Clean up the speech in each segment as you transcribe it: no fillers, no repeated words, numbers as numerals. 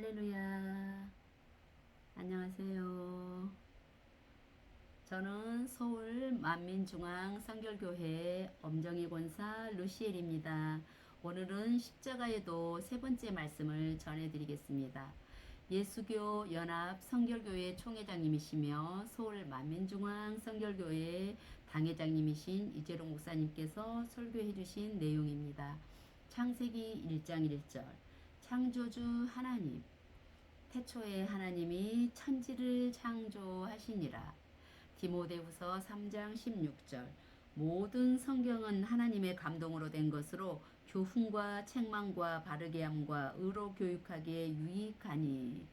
할렐루야. 안녕하세요. 저는 서울 만민중앙 성결교회 엄정희 권사 루시엘입니다. 오늘은 십자가에도 세 번째 말씀을 전해드리겠습니다. 예수교 연합 성결교회 총회장님이시며 서울 만민중앙 성결교회 당회장님이신 이재롱 목사님께서 설교해 주신 내용입니다. 창세기 1장 1절 창조주 하나님 태초에 하나님이 천지를 창조하시니라. 디모데후서 3장 16절 모든 성경은 하나님의 감동으로 된 것으로 교훈과 책망과 바르게 함과 의로 교육하기에 유익하니.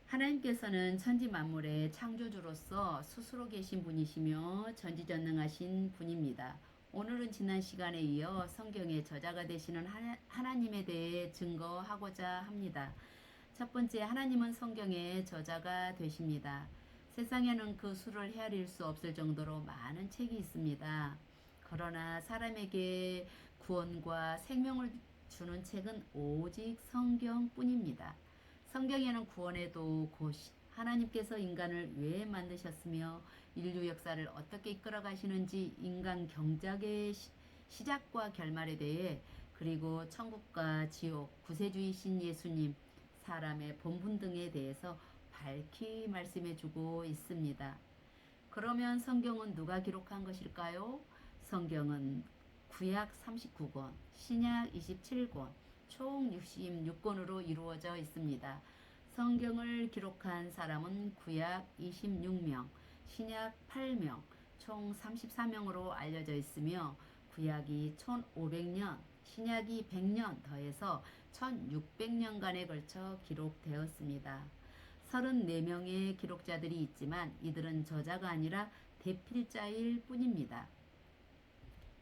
하나님께서는 천지 만물의 창조주로서 스스로 계신 분이시며 전지전능하신 분입니다. 오늘은 지난 시간에 이어 성경의 저자가 되시는 하나님에 대해 증거하고자 합니다. 첫 번째, 하나님은 성경의 저자가 되십니다. 세상에는 그 수를 헤아릴 수 없을 정도로 많은 책이 있습니다. 그러나 사람에게 구원과 생명을 주는 책은 오직 성경뿐입니다. 성경에는 구원의 도구 하나님께서 인간을 왜 만드셨으며 인류 역사를 어떻게 이끌어 가시는지, 인간 경작의 시작과 결말에 대해, 그리고 천국과 지옥, 구세주이신 예수님, 사람의 본분 등에 대해서 밝히 말씀해 주고 있습니다. 그러면 성경은 누가 기록한 것일까요? 성경은 구약 39권, 신약 27권, 총 66권으로 이루어져 있습니다. 성경을 기록한 사람은 구약 26명, 신약 8명, 총 34명으로 알려져 있으며 구약이 1500년, 신약이 100년 더해서 1600년간에 걸쳐 기록되었습니다. 34명의 기록자들이 있지만 이들은 저자가 아니라 대필자일 뿐입니다.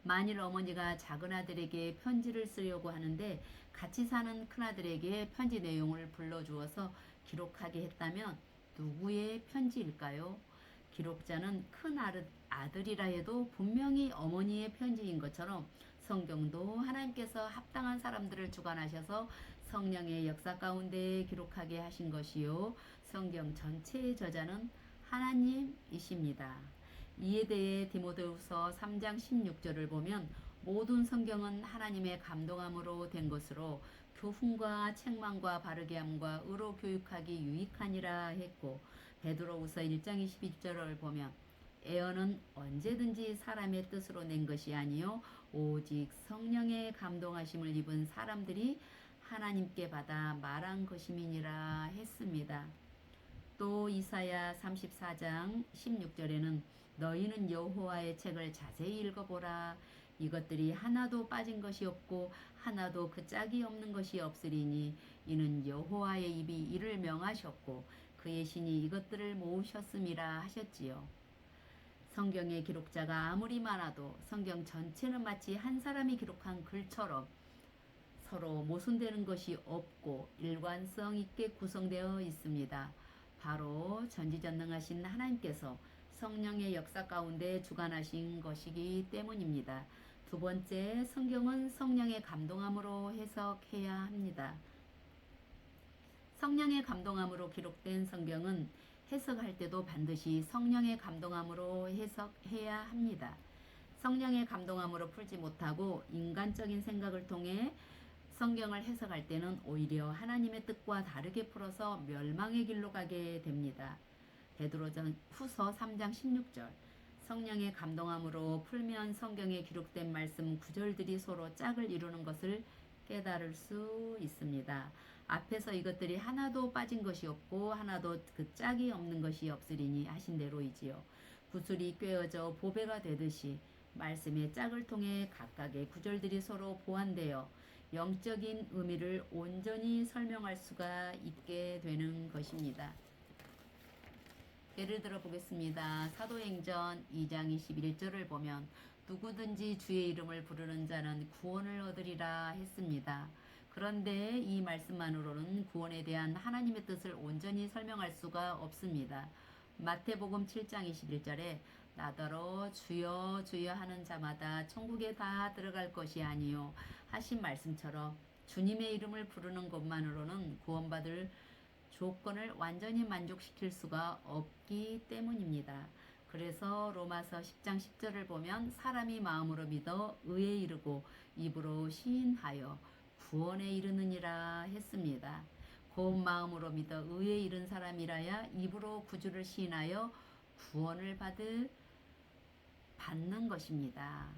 만일 어머니가 작은 아들에게 편지를 쓰려고 하는데 같이 사는 큰아들에게 편지 내용을 불러주어서 기록하게 했다면 누구의 편지일까요? 기록자는 큰 아들이라 해도 분명히 어머니의 편지인 것처럼 성경도 하나님께서 합당한 사람들을 주관하셔서 성령의 역사 가운데 기록하게 하신 것이요, 성경 전체의 저자는 하나님이십니다. 이에 대해 디모데후서 3장 16절을 보면 모든 성경은 하나님의 감동함으로 된 것으로 교훈과 책망과 바르게 함과 의로 교육하기 유익하니라 했고, 베드로후서 1장 22절을 보면 애언은 언제든지 사람의 뜻으로 낸 것이 아니요 오직 성령의 감동하심을 입은 사람들이 하나님께 받아 말한 것임이니라 했습니다. 또 이사야 34장 16절에는 너희는 여호와의 책을 자세히 읽어보라. 이것들이 하나도 빠진 것이 없고 하나도 그 짝이 없는 것이 없으리니 이는 여호와의 입이 이를 명하셨고 그의 신이 이것들을 모으셨음이라 하셨지요. 성경의 기록자가 아무리 많아도 성경 전체는 마치 한 사람이 기록한 글처럼 서로 모순되는 것이 없고 일관성 있게 구성되어 있습니다. 바로 전지전능하신 하나님께서 성령의 역사 가운데 주관하신 것이기 때문입니다. 두 번째, 성경은 성령의 감동함으로 해석해야 합니다. 성령의 감동함으로 기록된 성경은 해석할 때도 반드시 성령의 감동함으로 해석해야 합니다. 성령의 감동함으로 풀지 못하고 인간적인 생각을 통해 성경을 해석할 때는 오히려 하나님의 뜻과 다르게 풀어서 멸망의 길로 가게 됩니다. 베드로전후서 3장 16절 성령의 감동함으로 풀면 성경에 기록된 말씀 구절들이 서로 짝을 이루는 것을 깨달을 수 있습니다. 앞에서 이것들이 하나도 빠진 것이 없고 하나도 그 짝이 없는 것이 없으리니 하신 대로이지요. 구슬이 꿰어져 보배가 되듯이 말씀의 짝을 통해 각각의 구절들이 서로 보완되어 영적인 의미를 온전히 설명할 수가 있게 되는 것입니다. 예를 들어 보겠습니다. 사도행전 2장 21절을 보면 누구든지 주의 이름을 부르는 자는 구원을 얻으리라 했습니다. 그런데 이 말씀만으로는 구원에 대한 하나님의 뜻을 온전히 설명할 수가 없습니다. 마태복음 7장 21절에 나더러 주여 주여 하는 자마다 천국에 다 들어갈 것이 아니요 하신 말씀처럼 주님의 이름을 부르는 것만으로는 구원받을 조건을 완전히 만족시킬 수가 없기 때문입니다. 그래서 로마서 10장 10절을 보면 사람이 마음으로 믿어 의에 이르고 입으로 시인하여 구원에 이르느니라 했습니다. 곧 마음으로 믿어 의에 이른 사람이라야 입으로 구주를 시인하여 구원을 받는 것입니다.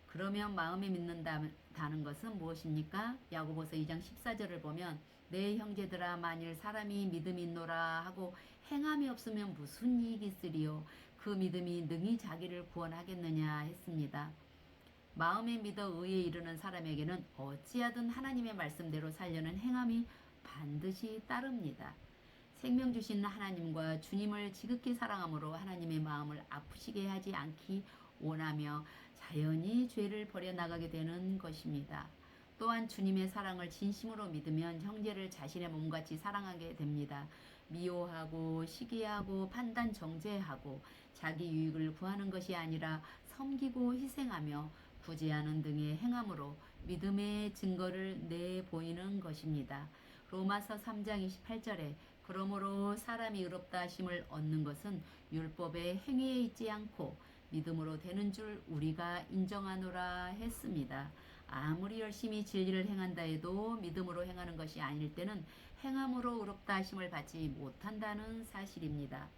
그러면 마음에 믿는다는 것은 무엇입니까? 야고보서 2장 14절을 보면 내 형제들아 만일 사람이 믿음이 있노라 하고 행함이 없으면 무슨 이익이 있으리요? 그 믿음이 능히 자기를 구원하겠느냐 했습니다. 마음에 믿어 의에 이르는 사람에게는 어찌하든 하나님의 말씀대로 살려는 행함이 반드시 따릅니다. 생명 주신 하나님과 주님을 지극히 사랑함으로 하나님의 마음을 아프시게 하지 않기 원하며 자연히 죄를 버려나가게 되는 것입니다. 또한 주님의 사랑을 진심으로 믿으면 형제를 자신의 몸같이 사랑하게 됩니다. 미워하고 시기하고 판단 정죄하고 자기 유익을 구하는 것이 아니라 섬기고 희생하며 구제하는 등의 행함으로 믿음의 증거를 내보이는 것입니다. 로마서 3장 28절에 그러므로 사람이 의롭다 하심을 얻는 것은 율법의 행위에 있지 않고 믿음으로 되는 줄 우리가 인정하노라 했습니다. 아무리 열심히 진리를 행한다 해도 믿음으로 행하는 것이 아닐 때는 행함으로 의롭다 하심을 받지 못한다는 사실입니다.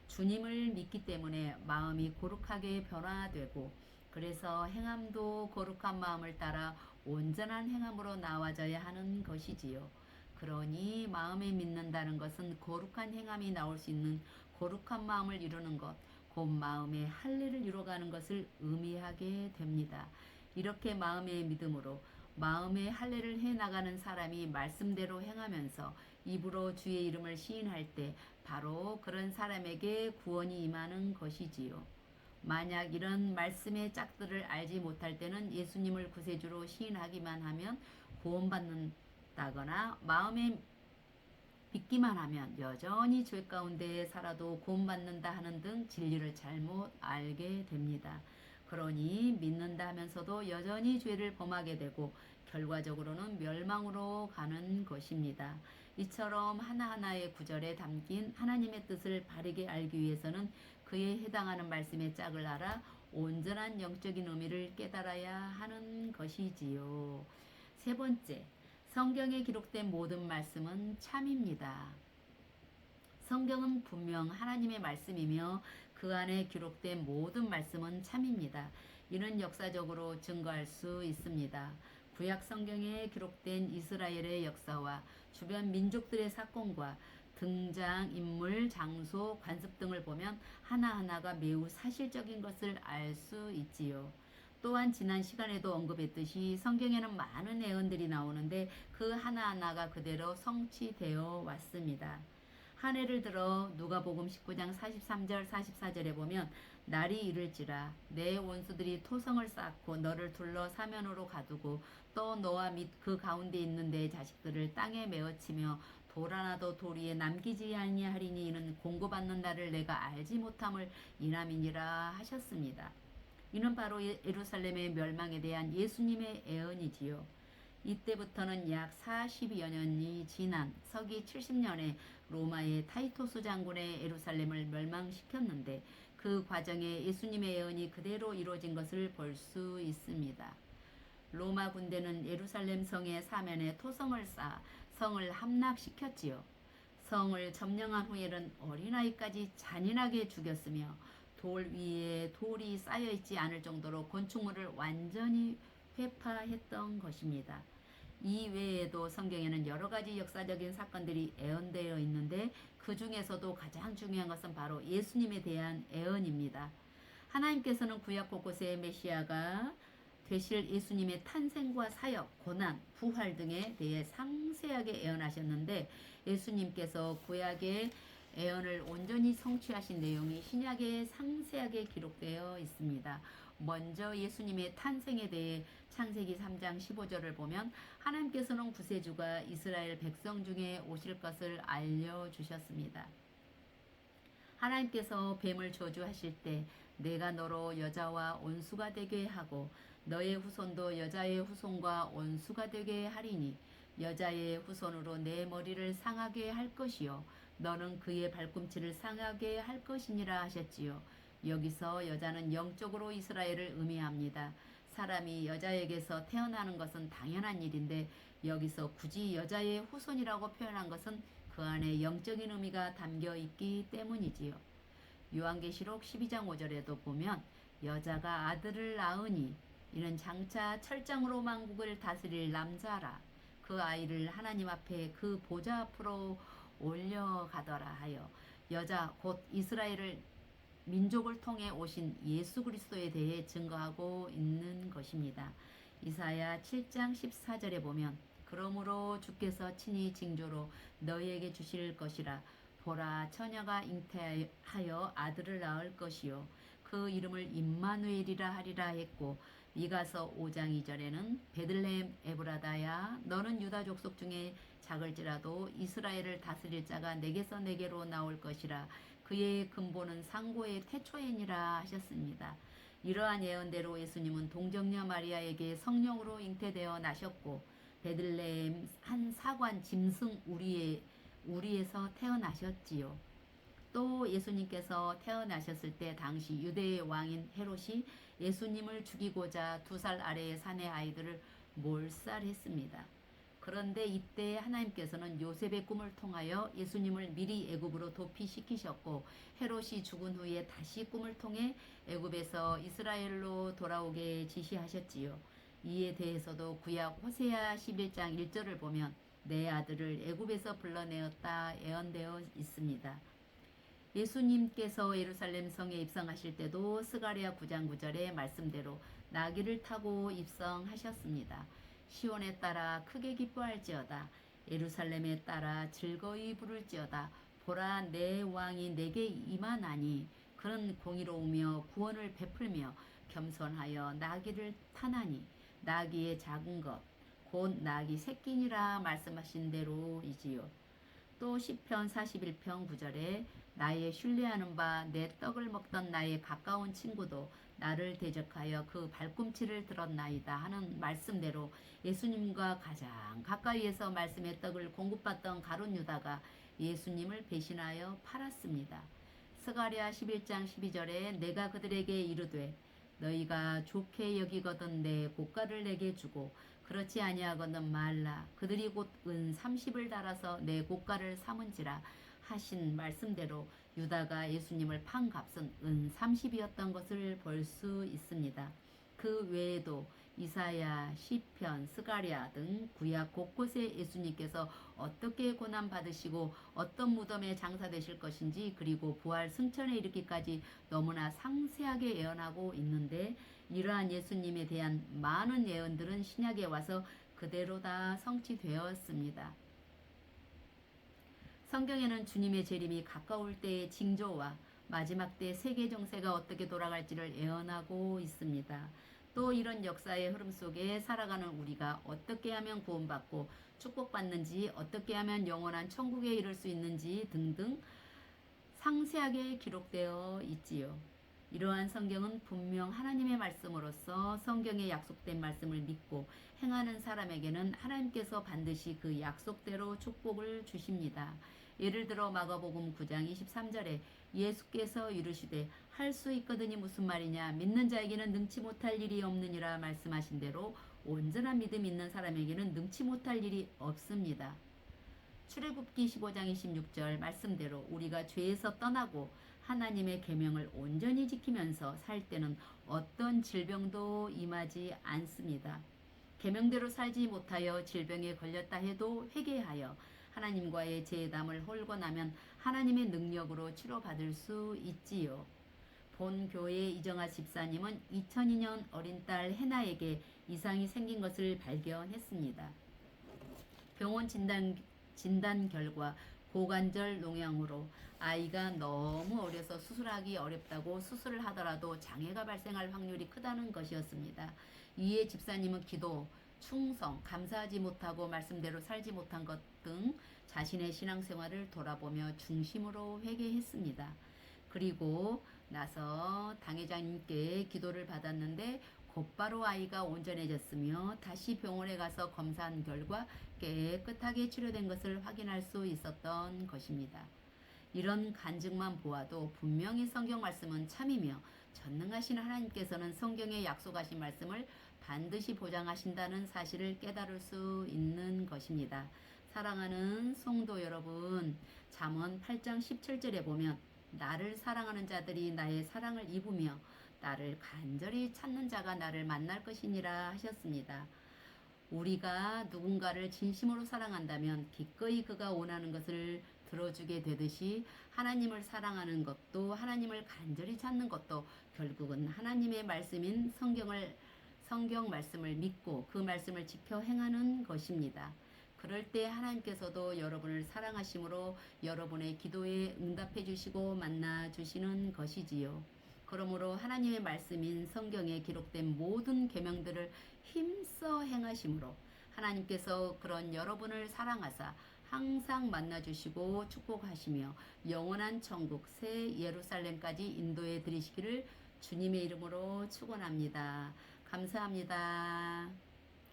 주님을 믿기 때문에 마음이 거룩하게 변화되고 그래서 행함도 거룩한 마음을 따라 온전한 행함으로 나와져야 하는 것이지요. 그러니 마음에 믿는다는 것은 거룩한 행함이 나올 수 있는 거룩한 마음을 이루는 것, 곧 마음의 할례를 이루어가는 것을 의미하게 됩니다. 이렇게 마음의 믿음으로 마음의 할례를 해나가는 사람이 말씀대로 행하면서 입으로 주의 이름을 시인할 때 바로 그런 사람에게 구원이 임하는 것이지요. 만약 이런 말씀의 짝들을 알지 못할 때는 예수님을 구세주로 시인하기만 하면 구원받는다거나 마음에 믿기만 하면 여전히 죄 가운데 살아도 구원받는다 하는 등 진리를 잘못 알게 됩니다. 그러니 믿는다 하면서도 여전히 죄를 범하게 되고 결과적으로는 멸망으로 가는 것입니다. 이처럼 하나하나의 구절에 담긴 하나님의 뜻을 바르게 알기 위해서는 그에 해당하는 말씀의 짝을 알아 온전한 영적인 의미를 깨달아야 하는 것이지요. 세 번째, 성경에 기록된 모든 말씀은 참입니다. 성경은 분명 하나님의 말씀이며 그 안에 기록된 모든 말씀은 참입니다. 이는 역사적으로 증거할 수 있습니다. 구약 성경에 기록된 이스라엘의 역사와 주변 민족들의 사건과 등장인물, 장소, 관습 등을 보면 하나하나가 매우 사실적인 것을 알 수 있지요. 또한 지난 시간에도 언급했듯이 성경에는 많은 예언들이 나오는데 그 하나하나가 그대로 성취되어 왔습니다. 한 해를 들어 누가복음 19장 43절 44절에 보면 날이 이를지라 내 원수들이 토성을 쌓고 너를 둘러 사면으로 가두고 또 너와 및 그 가운데 있는 내 자식들을 땅에 메어치며 돌 하나도 돌 위에 남기지 아니하리니 이는 공고받는 날을 내가 알지 못함을 인함이니라 하셨습니다. 이는 바로 예루살렘의 멸망에 대한 예수님의 예언이지요. 이때부터는 약 40여 년이 지난 서기 70년에 로마의 타이토스 장군의 예루살렘을 멸망시켰는데 그 과정에 예수님의 예언이 그대로 이루어진 것을 볼 수 있습니다. 로마 군대는 예루살렘 성의 사면에 토성을 쌓아 성을 함락시켰지요. 성을 점령한 후에는 어린아이까지 잔인하게 죽였으며 돌 위에 돌이 쌓여있지 않을 정도로 건축물을 완전히 회파했던 것입니다. 이 외에도 성경에는 여러 가지 역사적인 사건들이 예언되어 있는데 그 중에서도 가장 중요한 것은 바로 예수님에 대한 예언입니다. 하나님께서는 구약 곳곳에 메시아가 되실 예수님의 탄생과 사역, 고난, 부활 등에 대해 상세하게 예언하셨는데 예수님께서 구약의 예언을 온전히 성취하신 내용이 신약에 상세하게 기록되어 있습니다. 먼저 예수님의 탄생에 대해 창세기 3장 15절을 보면 하나님께서는 구세주가 이스라엘 백성 중에 오실 것을 알려주셨습니다. 하나님께서 뱀을 저주하실 때 내가 너로 여자와 원수가 되게 하고 너의 후손도 여자의 후손과 원수가 되게 하리니 여자의 후손으로 내 머리를 상하게 할 것이요 너는 그의 발꿈치를 상하게 할 것이니라 하셨지요. 여기서 여자는 영적으로 이스라엘을 의미합니다. 사람이 여자에게서 태어나는 것은 당연한 일인데 여기서 굳이 여자의 후손이라고 표현한 것은 그 안에 영적인 의미가 담겨 있기 때문이지요. 요한계시록 12장 5절에도 보면 여자가 아들을 낳으니 이는 장차 철장으로 만국을 다스릴 남자라. 그 아이를 하나님 앞에 그 보좌 앞으로 올려가더라 하여 여자 곧 이스라엘을 민족을 통해 오신 예수 그리스도에 대해 증거하고 있는 것입니다. 이사야 7장 14절에 보면 그러므로 주께서 친히 징조로 너희에게 주실 것이라. 보라 처녀가 잉태하여 아들을 낳을 것이요 그 이름을 임마누엘이라 하리라 했고 미가서 5장 2절에는 베들레헴 에브라다야 너는 유다 족속 중에 작을지라도 이스라엘을 다스릴 자가 내게서 내게로 나올 것이라. 그의 근본은 상고의 태초이니라 하셨습니다. 이러한 예언대로 예수님은 동정녀 마리아에게 성령으로 잉태되어 나셨고 베들레헴 한 사관 짐승 우리에서 태어나셨지요. 또 예수님께서 태어나셨을 때 당시 유대의 왕인 헤롯이 예수님을 죽이고자 2살 아래의 사내 아이들을 몰살했습니다. 그런데 이때 하나님께서는 요셉의 꿈을 통하여 예수님을 미리 애굽으로 도피시키셨고 헤롯이 죽은 후에 다시 꿈을 통해 애굽에서 이스라엘로 돌아오게 지시하셨지요. 이에 대해서도 구약 호세아 11장 1절을 보면 내 아들을 애굽에서 불러내었다 예언되어 있습니다. 예수님께서 예루살렘 성에 입성하실 때도 스가랴 9장 9절의 말씀대로 나귀를 타고 입성하셨습니다. 시온에 따라 크게 기뻐할지어다. 예루살렘에 따라 즐거이 부를지어다. 보라 내 왕이 내게 임하나니 그는 공의로우며 구원을 베풀며 겸손하여 나귀를 타나니 나귀의 작은 것 곧 나귀 새끼니라 말씀하신 대로이지요. 또 시편 41편 9절에 나의 신뢰하는 바 내 떡을 먹던 나의 가까운 친구도 나를 대적하여 그 발꿈치를 들었나이다 하는 말씀대로 예수님과 가장 가까이에서 말씀의 떡을 공급받던 가룟 유다가 예수님을 배신하여 팔았습니다. 스가랴 11장 12절에 내가 그들에게 이르되 너희가 좋게 여기거든 내 고가를 내게 주고 그렇지 아니하거든 말라. 그들이 곧 은 30을 달아서 내 고가를 삼은지라 하신 말씀대로 유다가 예수님을 판 값은 은 30이었던 것을 볼 수 있습니다. 그 외에도 이사야, 시편, 스가랴 등 구약 곳곳에 예수님께서 어떻게 고난 받으시고 어떤 무덤에 장사되실 것인지 그리고 부활 승천에 이르기까지 너무나 상세하게 예언하고 있는데 이러한 예수님에 대한 많은 예언들은 신약에 와서 그대로 다 성취되었습니다. 성경에는 주님의 재림이 가까울 때의 징조와 마지막 때 세계 정세가 어떻게 돌아갈지를 예언하고 있습니다. 또 이런 역사의 흐름 속에 살아가는 우리가 어떻게 하면 구원받고 축복받는지 어떻게 하면 영원한 천국에 이를 수 있는지 등등 상세하게 기록되어 있지요. 이러한 성경은 분명 하나님의 말씀으로서 성경에 약속된 말씀을 믿고 행하는 사람에게는 하나님께서 반드시 그 약속대로 축복을 주십니다. 예를 들어 마가복음 9장 23절에 예수께서 이르시되 할 수 있거든이 무슨 말이냐 믿는 자에게는 능치 못할 일이 없느니라 말씀하신 대로 온전한 믿음 있는 사람에게는 능치 못할 일이 없습니다. 출애굽기 15장 26절 말씀대로 우리가 죄에서 떠나고 하나님의 계명을 온전히 지키면서 살 때는 어떤 질병도 임하지 않습니다. 계명대로 살지 못하여 질병에 걸렸다 해도 회개하여 하나님과의 제담을 홀고 나면 하나님의 능력으로 치료받을 수 있지요. 본 교회 이정아 집사님은 2002년 어린 딸 해나에게 이상이 생긴 것을 발견했습니다. 병원 진단 결과 고관절 농양으로 아이가 너무 어려서 수술하기 어렵다고 수술을 하더라도 장애가 발생할 확률이 크다는 것이었습니다. 이에 집사님은 기도, 충성, 감사하지 못하고 말씀대로 살지 못한 것 등 자신의 신앙생활을 돌아보며 중심으로 회개했습니다. 그리고 나서 당회장님께 기도를 받았는데 곧바로 아이가 온전해졌으며 다시 병원에 가서 검사한 결과 깨끗하게 치료된 것을 확인할 수 있었던 것입니다. 이런 간증만 보아도 분명히 성경 말씀은 참이며 전능하신 하나님께서는 성경에 약속하신 말씀을 반드시 보장하신다는 사실을 깨달을 수 있는 것입니다. 사랑하는 성도 여러분, 잠언 8장 17절에 보면 나를 사랑하는 자들이 나의 사랑을 입으며 나를 간절히 찾는 자가 나를 만날 것이니라 하셨습니다. 우리가 누군가를 진심으로 사랑한다면 기꺼이 그가 원하는 것을 들어주게 되듯이 하나님을 사랑하는 것도 하나님을 간절히 찾는 것도 결국은 하나님의 말씀인 성경 말씀을 믿고 그 말씀을 지켜 행하는 것입니다. 그럴 때 하나님께서도 여러분을 사랑하심으로 여러분의 기도에 응답해 주시고 만나 주시는 것이지요. 그러므로 하나님의 말씀인 성경에 기록된 모든 계명들을 힘써 행하심으로 하나님께서 그런 여러분을 사랑하사 항상 만나주시고 축복하시며 영원한 천국 새 예루살렘까지 인도해 드리시기를 주님의 이름으로 축원합니다. 감사합니다.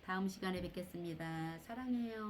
다음 시간에 뵙겠습니다. 사랑해요.